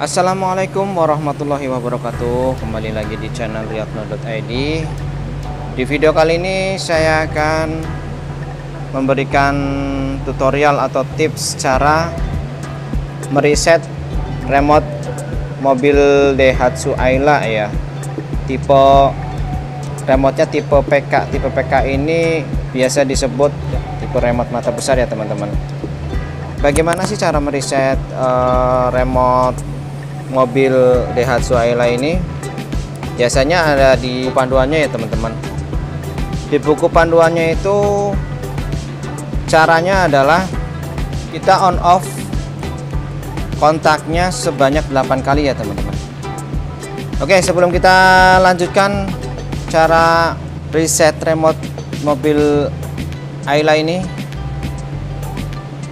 Assalamualaikum warahmatullahi wabarakatuh. Kembali lagi di channel riyadno.id. Di video kali ini saya akan memberikan tutorial atau tips cara mereset remote mobil Daihatsu Ayla ya. Tipe remote-nya tipe PK. Tipe PK ini biasa disebut tipe remote mata besar ya teman-teman. Bagaimana sih cara mereset remote mobil Daihatsu Ayla ini? Biasanya ada di panduannya ya teman-teman. Di buku panduannya itu caranya adalah kita on off kontaknya sebanyak 8 kali ya teman-teman. Oke, sebelum kita lanjutkan cara reset remote mobil Ayla ini,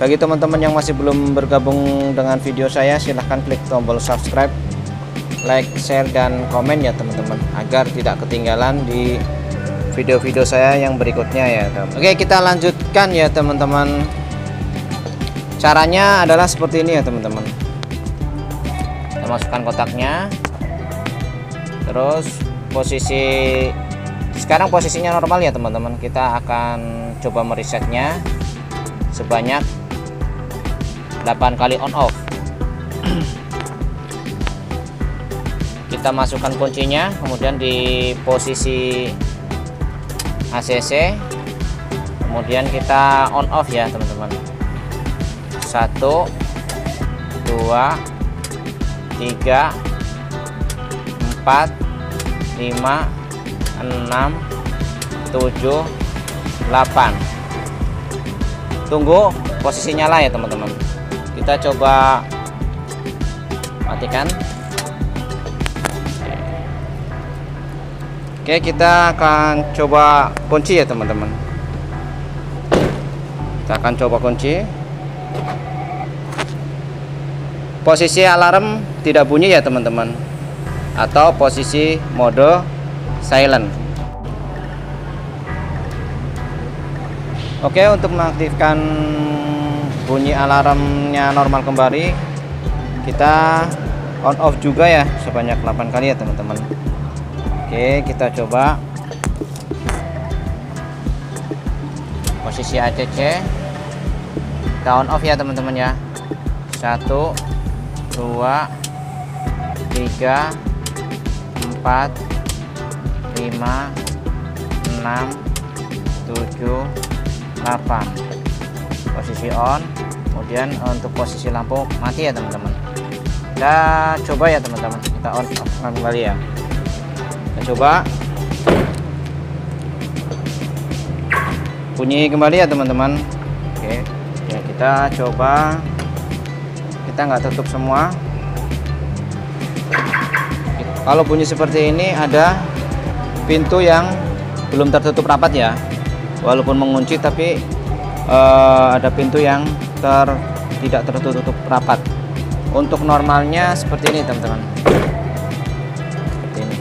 bagi teman-teman yang masih belum bergabung dengan video saya, silahkan klik tombol subscribe, like, share, dan komen ya teman-teman, agar tidak ketinggalan di video-video saya yang berikutnya ya teman. Oke, kita lanjutkan ya teman-teman. Caranya adalah seperti ini ya teman-teman. Kita masukkan kotaknya, terus sekarang posisinya normal ya teman-teman. Kita akan coba meresetnya sebanyak 8 kali on off. Kita masukkan kuncinya, kemudian di posisi ACC, kemudian kita on off ya teman-teman. 1 2 3 4 5 6 7 8. Tunggu posisi nyala ya teman-teman. Kita coba matikan. Oke, kita akan coba kunci ya teman-teman. Kita akan coba kunci. Posisi alarm tidak bunyi ya teman-teman, atau posisi mode silent. Oke, untuk mengaktifkan bunyi alarmnya normal kembali, kita on off juga ya sebanyak 8 kali ya teman-teman. Oke, kita coba posisi ACC, kita on off ya teman-teman ya. 1 2 3 4 5 6 7 8. Posisi on, kemudian untuk posisi lampu mati ya teman-teman. Kita coba ya teman-teman, kita on kembali ya. Kita coba bunyi kembali ya teman-teman. Oke ya, kita coba, kita nggak tutup semua. Kalau bunyi seperti ini, ada pintu yang belum tertutup rapat ya, walaupun mengunci tapi ada pintu yang tidak tertutup rapat. Untuk normalnya seperti ini teman-teman, seperti ini,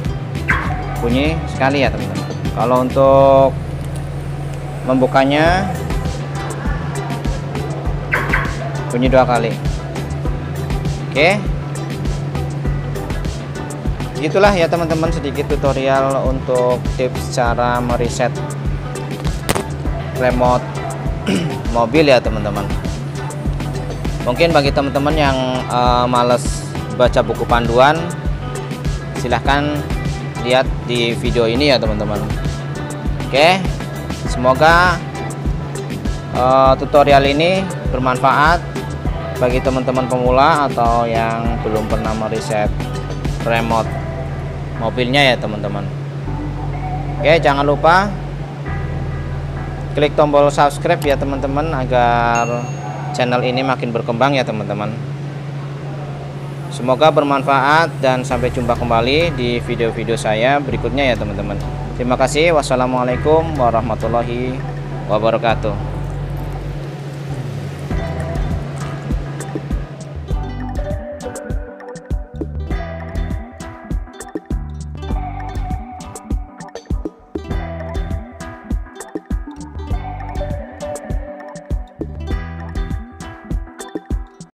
bunyi sekali ya teman-teman. Kalau untuk membukanya bunyi 2 kali. Oke, itulah ya teman-teman sedikit tutorial untuk tips cara mereset remote mobil ya teman-teman. Mungkin bagi teman-teman yang males baca buku panduan, silahkan lihat di video ini ya teman-teman. Oke, semoga tutorial ini bermanfaat bagi teman-teman pemula atau yang belum pernah mereset remote mobilnya ya teman-teman. Oke, jangan lupa klik tombol subscribe ya teman-teman, agar channel ini makin berkembang ya teman-teman. Semoga bermanfaat dan sampai jumpa kembali di video-video saya berikutnya ya teman-teman. Terima kasih. Wassalamualaikum warahmatullahi wabarakatuh.